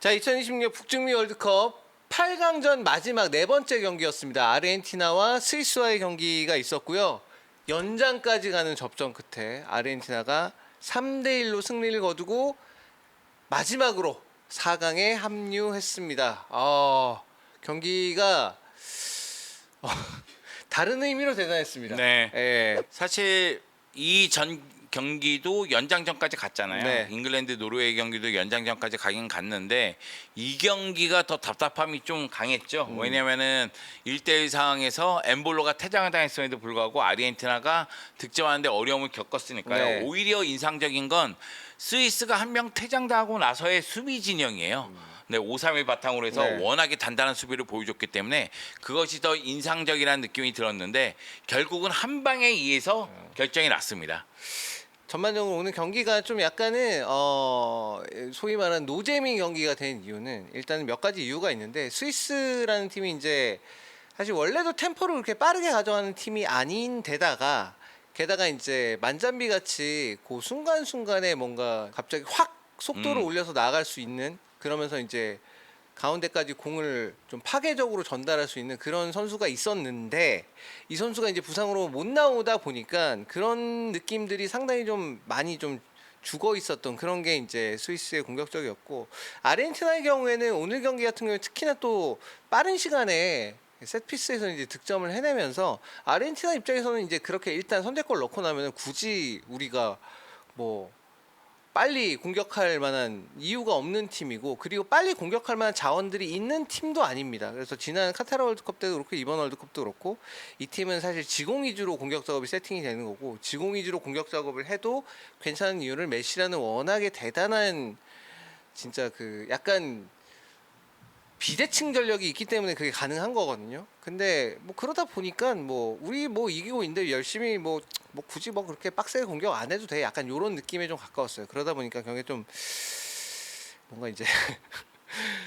자, 2026 북중미 월드컵 8강전 마지막 네 번째 경기였습니다. 아르헨티나와 스위스와의 경기가 있었고요. 연장까지 가는 접전 끝에 아르헨티나가 3대1로 승리를 거두고 마지막으로 4강에 합류했습니다. 경기가 다른 의미로 대단했습니다. 네. 예. 사실 이 전 경기도 연장전까지 갔잖아요. 네. 잉글랜드 노르웨이 경기도 연장전까지 가긴 갔는데 이 경기가 더 답답함이 좀 강했죠. 왜냐면은 1대1 상황에서 엠볼로가 퇴장을 당했음에도 불구하고 아르헨티나가 득점하는데 어려움을 겪었으니까요. 네. 오히려 인상적인 건 스위스가 한 명 퇴장당하고 나서의 수비 진영이에요. 네, 5-3-1 바탕으로 해서 네. 워낙에 단단한 수비를 보여줬기 때문에 그것이 더 인상적이라는 느낌이 들었는데 결국은 한 방에 의해서 결정이 났습니다. 전반적으로 오늘 경기가 좀 약간은 소위 말하는 노재미 경기가 된 이유는 일단은 몇 가지 이유가 있는데, 스위스라는 팀이 이제 사실 원래도 템포를 그렇게 빠르게 가져가는 팀이 아닌 데다가 게다가 이제 만잠비 같이 그 순간순간에 뭔가 갑자기 확 속도를 올려서 나갈 수 있는, 그러면서 이제 가운데까지 공을 좀 파괴적으로 전달할 수 있는 그런 선수가 있었는데, 이 선수가 이제 부상으로 못 나오다 보니까 그런 느낌들이 상당히 좀 많이 좀 죽어 있었던 그런 게 이제 스위스의 공격적이었고, 아르헨티나의 경우에는 오늘 경기 같은 경우에 특히나 또 빠른 시간에 세트피스에서 이제 득점을 해내면서 아르헨티나 입장에서는 이제 그렇게 일단 선제골 넣고 나면 굳이 우리가 뭐 빨리 공격할 만한 이유가 없는 팀이고, 그리고 빨리 공격할 만한 자원들이 있는 팀도 아닙니다. 그래서 지난 카타르 월드컵 때도 그렇고 이번 월드컵도 그렇고 이 팀은 사실 지공 위주로 공격 작업이 세팅이 되는 거고, 지공 위주로 공격 작업을 해도 괜찮은 이유를 메시라는 워낙에 대단한 진짜 그 약간 비대칭 전력이 있기 때문에 그게 가능한 거거든요. 근데 뭐 그러다 보니까 뭐 우리 뭐 이기고 있는데 열심히 뭐 굳이 뭐 그렇게 빡세게 공격 안 해도 돼, 약간 요런 느낌에 좀 가까웠어요. 그러다 보니까 경기에 좀 뭔가 이제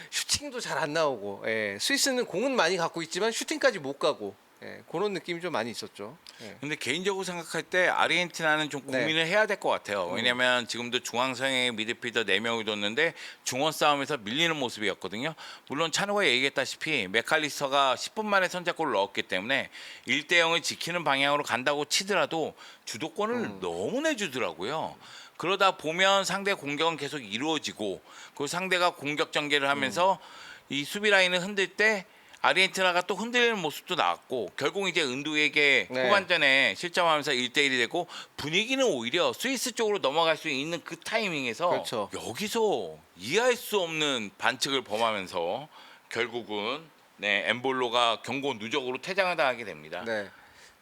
슈팅도 잘 안 나오고, 예. 스위스는 공은 많이 갖고 있지만 슈팅까지 못 가고, 예. 그런 느낌이 좀 많이 있었죠. 예. 근데 개인적으로 생각할 때 아르헨티나는 좀 네. 고민을 해야 될 것 같아요. 왜냐면 지금도 중앙선에 미드필더 4명이 뒀는데 중원 싸움에서 밀리는 모습이었거든요. 물론 찬호가 얘기했다시피 맥칼리스터가 10분 만에 선제골을 넣었기 때문에 1대0을 지키는 방향으로 간다고 치더라도 주도권을 너무 내주더라고요. 그러다 보면 상대 공격은 계속 이루어지고, 그 상대가 공격 전개를 하면서 이 수비 라인을 흔들 때 아르헨티나가 또 흔들리는 모습도 나왔고, 결국 이제 은두에게 네. 후반전에 실점하면서 1대1이 되고 분위기는 오히려 스위스 쪽으로 넘어갈 수 있는 그 타이밍에서 그렇죠. 여기서 이해할 수 없는 반칙을 범하면서 결국은 엠볼로가 경고 누적으로 퇴장을 당하게 됩니다. 네.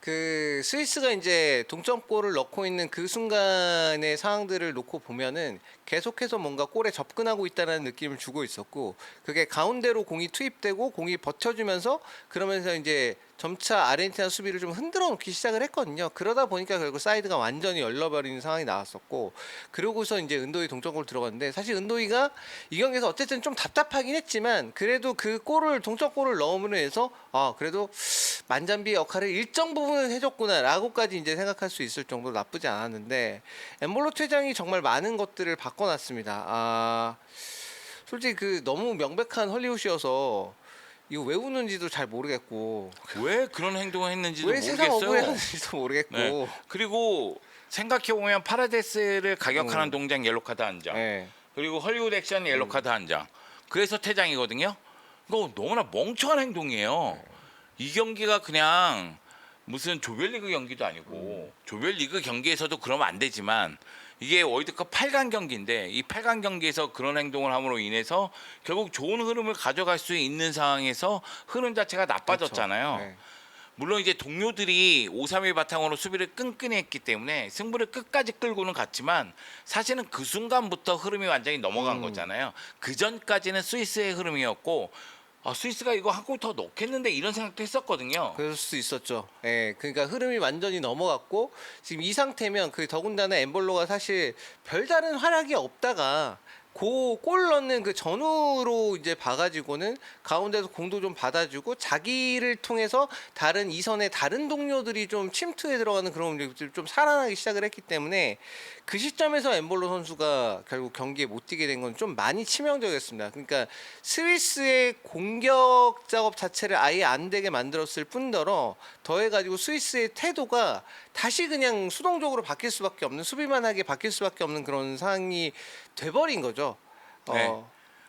그 스위스가 이제 동점골을 넣고 있는 그 순간의 상황들을 놓고 보면은 계속해서 뭔가 골에 접근하고 있다는 느낌을 주고 있었고, 그게 가운데로 공이 투입되고 공이 버텨주면서 그러면서 이제 점차 아르헨티나 수비를 좀 흔들어 놓기 시작을 했거든요. 그러다 보니까 결국 사이드가 완전히 열려버리는 상황이 나왔었고, 그러고서 이제 은도이 동점골 들어갔는데, 사실 은도이가 이 경기에서 어쨌든 좀 답답하긴 했지만 그래도 그 골을 동점골을 넣음으로 해서 그래도 만잠비의 역할을 일정 부분은 해줬구나라고까지 이제 생각할 수 있을 정도로 나쁘지 않았는데, 엠볼로 퇴장이 정말 많은 것들을 바꿔놨습니다. 솔직히 그 너무 명백한 헐리우드여서 이거 왜 우는지도 잘 모르겠고, 왜 그런 행동을 했는지도 왜 세상 모르겠어요. 억울해하는지도 모르겠고. 네. 그리고 생각해보면 파라데스를 가격하는 동작 옐로 카드 한 장, 네. 그리고 헐리우드 액션 옐로 카드 한 장, 그래서 퇴장이거든요. 이거 너무나 멍청한 행동이에요. 이 경기가 그냥 무슨 조별리그 경기도 아니고, 조별리그 경기에서도 그러면 안 되지만 이게 월드컵 8강 경기인데 이 8강 경기에서 그런 행동을 함으로 인해서 결국 좋은 흐름을 가져갈 수 있는 상황에서 흐름 자체가 나빠졌잖아요. 그렇죠. 네. 물론 이제 동료들이 5-3-1 바탕으로 수비를 끈끈히 했기 때문에 승부를 끝까지 끌고는 갔지만 사실은 그 순간부터 흐름이 완전히 넘어간 거잖아요. 그 전까지는 스위스의 흐름이었고, 스위스가 이거 한 골 더 넣겠는데 이런 생각도 했었거든요. 그럴 수 있었죠. 예, 그러니까 흐름이 완전히 넘어갔고, 지금 이 상태면 그 더군다나 엠볼로가 사실 별다른 활약이 없다가 골 넣는 그 전후로 이제 봐가지고는 가운데서 공도 좀 받아주고 자기를 통해서 다른 이선의 다른 동료들이 좀 침투에 들어가는 그런 움직임들이 좀 살아나기 시작을 했기 때문에 그 시점에서 엠볼로 선수가 결국 경기에 못 뛰게 된 건 좀 많이 치명적이었습니다. 그러니까 스위스의 공격 작업 자체를 아예 안 되게 만들었을 뿐더러 더해가지고 스위스의 태도가 다시 그냥 수동적으로 바뀔 수밖에 없는, 수비만 하게 바뀔 수밖에 없는 그런 상황이 돼버린 거죠. 네.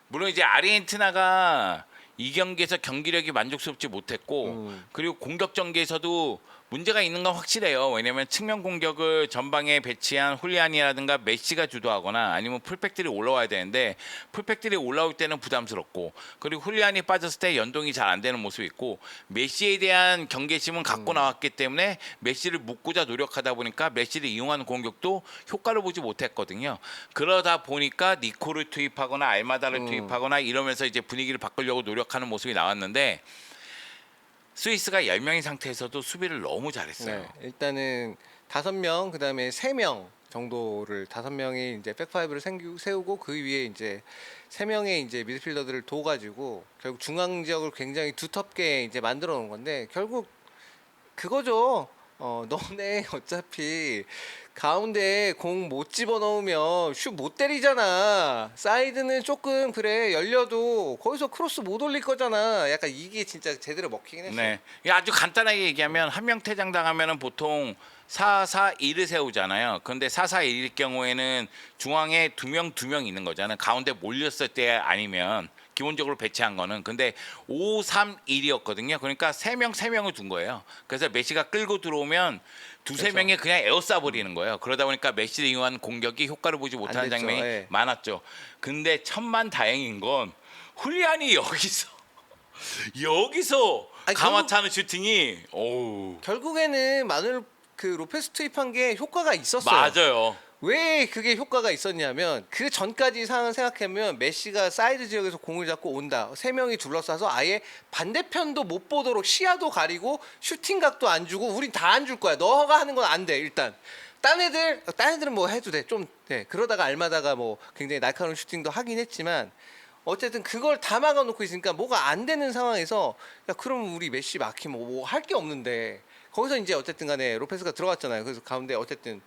물론 이제 아르헨티나가 이 경기에서 경기력이 만족스럽지 못했고 그리고 공격 전개에서도 문제가 있는 건 확실해요. 왜냐하면 측면 공격을 전방에 배치한 훌리안이라든가 메시가 주도하거나 아니면 풀백들이 올라와야 되는데 풀백들이 올라올 때는 부담스럽고 그리고 훌리안이 빠졌을 때 연동이 잘 안 되는 모습이 있고 메시에 대한 경계심은 갖고 나왔기 때문에 메시를 묶고자 노력하다 보니까 메시를 이용하는 공격도 효과를 보지 못했거든요. 그러다 보니까 니코를 투입하거나 알마다를 투입하거나 이러면서 이제 분위기를 바꾸려고 노력하는 모습이 나왔는데 스위스가 10명인 상태에서도 수비를 너무 잘했어요. 네, 일단은 5명, 그다음에 3명 정도를 5명이 이제 백파이브를 세우고 그 위에 이제 3명의 이제 미드필더들을 둬가지고 결국 중앙 지역을 굉장히 두텁게 이제 만들어 놓은 건데 결국 그거죠. 너네 어차피 가운데 공 못 집어넣으면 슛 못 때리잖아. 사이드는 조금 그래 열려도 거기서 크로스 못 올릴 거잖아. 약간 이게 진짜 제대로 먹히긴 했어요. 네. 이게 아주 간단하게 얘기하면 한 명 퇴장당하면은 보통 4-4-2를 세우잖아요. 그런데 4-4-1일 경우에는 중앙에 2명 있는 거잖아요. 가운데 몰렸을 때 아니면 기본적으로 배치한 거는. 근데 5-3-1이었거든요. 그러니까 3명을 둔 거예요. 그래서 메시가 끌고 들어오면 두세 그렇죠. 명이 그냥 에워싸 버리는 거예요. 그러다 보니까 메시를 이용한 공격이 효과를 보지 못하는 됐죠. 장면이 예. 많았죠. 근데 천만 다행인 건 훌리안이 여기서 아니, 감아차는 슈팅이 오우 결국에는 마누엘 그 로페스 투입한 게 효과가 있었어요. 맞아요. 왜 그게 효과가 있었냐면 그 전까지 상황을 생각하면 메시가 사이드 지역에서 공을 잡고 온다. 3명이 둘러싸서 아예 반대편도 못 보도록 시야도 가리고 슈팅 각도 안 주고 우린 다 안 줄 거야. 너가 하는 건 안 돼. 일단 딴 애들은 뭐 해도 돼. 좀 네. 그러다가 알마다가 뭐 굉장히 날카로운 슈팅도 하긴 했지만 어쨌든 그걸 다 막아놓고 있으니까 뭐가 안 되는 상황에서 야 그럼 우리 메시 막히면 뭐 할 게 없는데 거기서 이제 어쨌든 간에 로페스가 들어갔잖아요. 그래서 가운데 어쨌든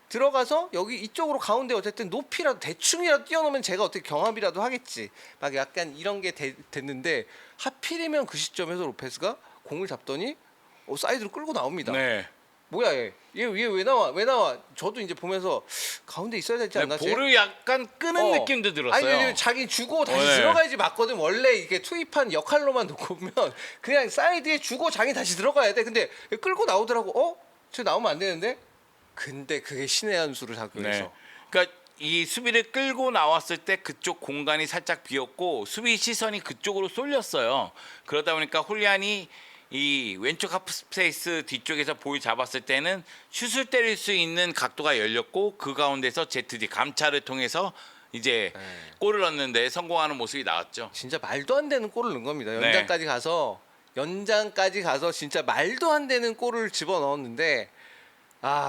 들어가서 여기 이쪽으로 가운데 어쨌든 높이라도 대충이라도 뛰어놓으면 제가 어떻게 경합이라도 하겠지. 막 약간 이런 게 됐는데 하필이면 그 시점에서 로페스가 공을 잡더니 사이드로 끌고 나옵니다. 네. 뭐야 얘 왜 나와? 저도 이제 보면서 가운데 있어야 되지 않나? 쟤? 볼을 약간 끄는 느낌도 들었어요. 아니 왜냐면 자기 주고 다시 네. 들어가야지 맞거든. 원래 이게 투입한 역할로만 놓고 보면 그냥 사이드에 주고 자기 다시 들어가야 돼. 근데 끌고 나오더라고. 저 나오면 안 되는데? 근데 그게 신의 한 수를 작용해서. 네. 그러니까 이 수비를 끌고 나왔을 때 그쪽 공간이 살짝 비었고 수비 시선이 그쪽으로 쏠렸어요. 그러다 보니까 훌리안이 이 왼쪽 하프 스페이스 뒤쪽에서 볼 잡았을 때는 슛을 때릴 수 있는 각도가 열렸고 그 가운데서 ZD 감차를 통해서 이제 골을 넣는데 성공하는 모습이 나왔죠. 진짜 말도 안 되는 골을 넣은 겁니다. 네. 연장까지 가서 진짜 말도 안 되는 골을 집어넣었는데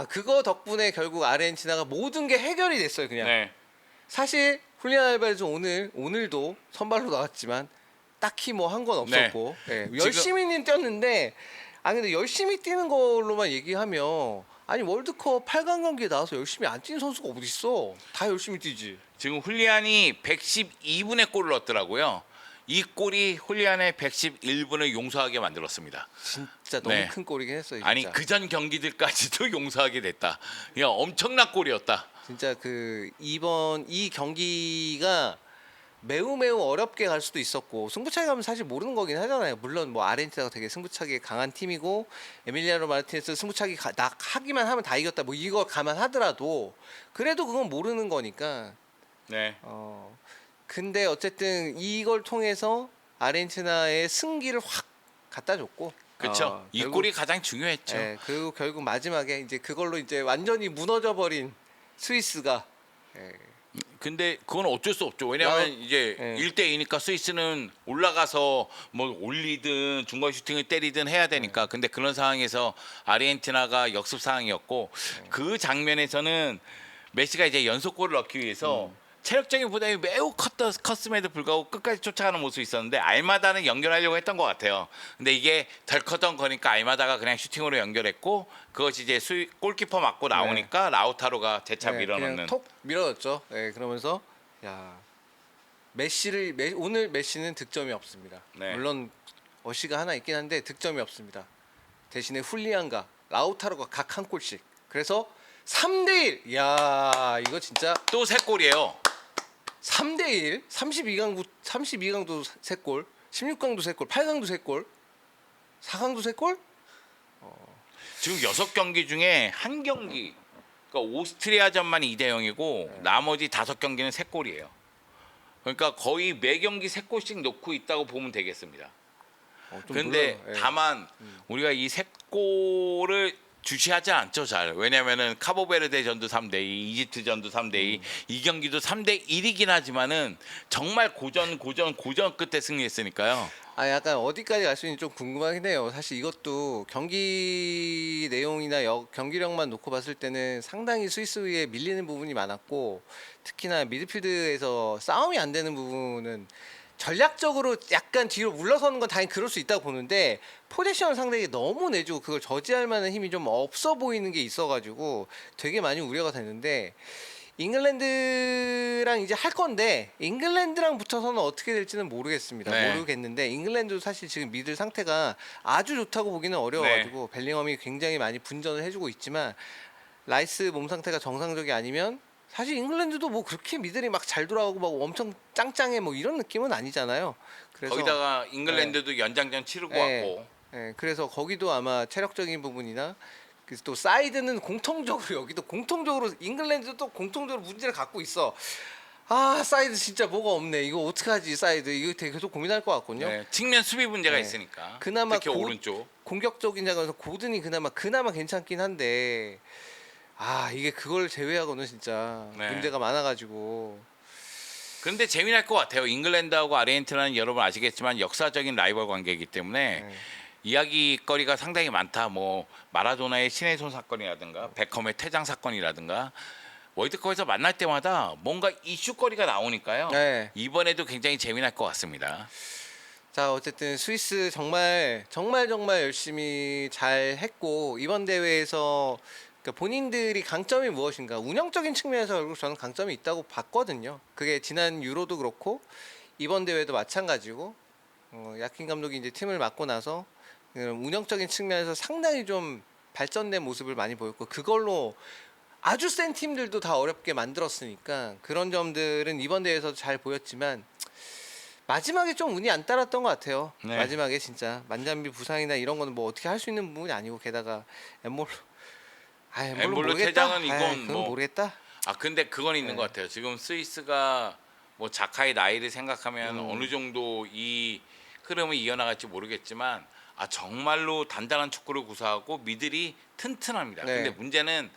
그거 덕분에 결국 아르헨티나가 모든 게 해결이 됐어요. 그냥 네. 사실 훌리안 알바레즈 오늘도 선발로 나왔지만 딱히 뭐 한 건 없었고 열심히는 뛰었는데 근데 열심히 뛰는 걸로만 얘기하면 아니 월드컵 8강 경기에 나와서 열심히 안 뛰는 선수가 어디 있어? 다 열심히 뛰지. 지금 훌리안이 112분의 골을 넣었더라고요. 이 골이 훌리안의 111분을 용서하게 만들었습니다. 진짜 너무 네. 큰 골이긴 했어요. 진짜. 아니 그전 경기들까지도 용서하게 됐다. 그냥 엄청난 골이었다. 진짜 이번 이 경기가 매우 어렵게 갈 수도 있었고 승부차기 가면 사실 모르는 거긴 하잖아요. 물론 뭐 아르헨티나가 되게 승부차기에 강한 팀이고 에밀리아노 마르티네스 승부차기 하기만 하면 다 이겼다. 뭐 이거 감안하더라도 그래도 그건 모르는 거니까. 네. 근데 어쨌든 이걸 통해서 아르헨티나의 승기를 확 갖다 줬고. 그렇죠. 이 골이 가장 중요했죠. 네, 그리고 결국 마지막에 이제 그걸로 이제 완전히 무너져 버린 스위스가. 근데 그건 어쩔 수 없죠. 왜냐하면 이제 1대2니까 스위스는 올라가서 뭐 올리든 중거리 슈팅을 때리든 해야 되니까. 근데 그런 상황에서 아르헨티나가 역습 상황이었고 그 장면에서는 메시가 이제 연속골을 넣기 위해서 체력적인 부담이 매우 컸음에도 불구하고 끝까지 쫓아가는 모습이 있었는데 알마다는 연결하려고 했던 것 같아요. 근데 이게 덜 컸던 거니까 알마다가 그냥 슈팅으로 연결했고 그것이 이제 골키퍼 맞고 나오니까 라우타로가 재차 네, 밀어넣는. 그냥 톡 밀어넣었죠. 네, 그러면서 야 오늘 메시는 득점이 없습니다. 네. 물론 어시가 하나 있긴 한데 득점이 없습니다. 대신에 훌리안과 라우타로가 각 한 골씩. 그래서 3대1. 야 이거 진짜 또 세 골이에요. 3대1. 32강도 3골, 16강도 3골, 8강도 3골, 4강도 3골? 지금 6경기 중에 한 경기, 그러니까 오스트리아전만 2대 0이고 나머지 5경기는 3골이에요. 그러니까 거의 매 경기 3골씩 넣고 있다고 보면 되겠습니다. 좀 근데 물론, 예. 다만 우리가 이 3골을 주시하지 않죠, 잘. 왜냐면은 카보베르데 전도 3대2, 이집트 전도 3대2, 이 경기도 3대1이긴 하지만은 정말 고전 끝에 승리했으니까요. 아 약간 어디까지 갈 수 있는지 좀 궁금하긴 해요. 사실 이것도 경기 내용이나 경기력만 놓고 봤을 때는 상당히 스위스에 밀리는 부분이 많았고 특히나 미드필드에서 싸움이 안 되는 부분은 전략적으로 약간 뒤로 물러서는 건 당연히 그럴 수 있다고 보는데 포지션 상대에게 너무 내주고 그걸 저지할 만한 힘이 좀 없어 보이는 게 있어가지고 되게 많이 우려가 되는데 잉글랜드랑 이제 할 건데 잉글랜드랑 붙어서는 어떻게 될지는 모르겠습니다. 네. 모르겠는데 잉글랜드도 사실 지금 미들 상태가 아주 좋다고 보기는 어려워가지고 벨링엄이 굉장히 많이 분전을 해주고 있지만 라이스 몸 상태가 정상적이 아니면 사실 잉글랜드도 뭐 그렇게 미들이 막 잘 돌아가고 막 엄청 짱짱해 뭐 이런 느낌은 아니잖아요. 그래서 거기다가 잉글랜드도 연장전 치르고 왔고. 그래서 거기도 아마 체력적인 부분이나 그래서 또 사이드는 공통적으로 여기도 공통적으로 잉글랜드도 또 공통적으로 문제를 갖고 있어. 아 사이드 진짜 뭐가 없네. 이거 어떡하지 사이드 이거 되게 계속 고민할 것 같거든요. 네, 측면 수비 문제가 네. 있으니까. 그나마 특히 오른쪽. 공격적인 장면에서 고든이 그나마 괜찮긴 한데 아 이게 그걸 제외하고는 진짜 네. 문제가 많아가지고 그런데 재미날 것 같아요. 잉글랜드하고 아르헨티나는 여러분 아시겠지만 역사적인 라이벌 관계이기 때문에 네. 이야기거리가 상당히 많다. 뭐 마라도나의 신의 손 사건이라든가 베컴의 퇴장 사건이라든가 월드컵에서 만날 때마다 뭔가 이슈거리가 나오니까요. 네. 이번에도 굉장히 재미날 것 같습니다. 자 어쨌든 스위스 정말 열심히 잘 했고 이번 대회에서 그러니까 본인들이 강점이 무엇인가 운영적인 측면에서 결국 저는 강점이 있다고 봤거든요. 그게 지난 유로도 그렇고 이번 대회도 마찬가지고 야킨 감독이 이제 팀을 맡고 나서 운영적인 측면에서 상당히 좀 발전된 모습을 많이 보였고 그걸로 아주 센 팀들도 다 어렵게 만들었으니까 그런 점들은 이번 대회에서 잘 보였지만 마지막에 좀 운이 안 따랐던 것 같아요. 네. 마지막에 진짜 만잠비 부상이나 이런 거는 뭐 어떻게 할 수 있는 부분이 아니고 게다가 엠볼로 엠볼로 퇴장은 이건 그건 뭐 모르겠다. 아 근데 그건 있는 네. 것 같아요. 지금 스위스가 뭐 자카의 나이를 생각하면 어느 정도 이 흐름을 이어나갈지 모르겠지만 정말로 단단한 축구를 구사하고 미들이 튼튼합니다. 네. 근데 문제는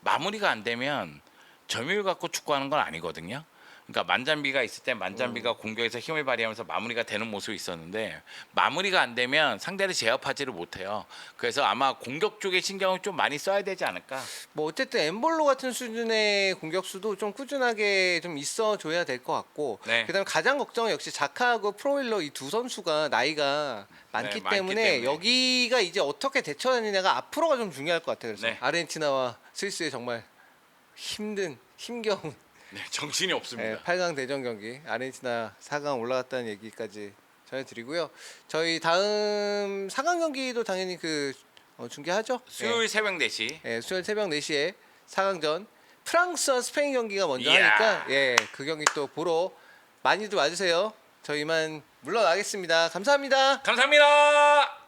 마무리가 안 되면 점유율 갖고 축구하는 건 아니거든요. 그러니까 만잠비가 있을 때 만잠비가 공격에서 힘을 발휘하면서 마무리가 되는 모습이 있었는데 마무리가 안 되면 상대를 제압하지를 못해요. 그래서 아마 공격 쪽에 신경을 좀 많이 써야 되지 않을까. 뭐 어쨌든 엠볼로 같은 수준의 공격수도 좀 꾸준하게 좀 있어줘야 될 것 같고 네. 그다음에 가장 걱정은 역시 자카하고 프로윌러 이 두 선수가 나이가 많기 많기 때문에 때문에. 여기가 이제 어떻게 대처하느냐가 앞으로가 좀 중요할 것 같아요. 그래서 네. 아르헨티나와 스위스의 정말 힘겨운 네, 정신이 없습니다. 8강 대전 경기 아르헨티나 4강 올라갔다는 얘기까지 전해드리고요. 저희 다음 4강 경기도 당연히 중계하죠. 수요일 새벽 4시. 수요일 새벽 4시에 4강전 프랑스와 스페인 경기가 먼저 이야. 하니까 그 경기 또 보러 많이들 와주세요. 저희만 물러나겠습니다. 감사합니다. 감사합니다.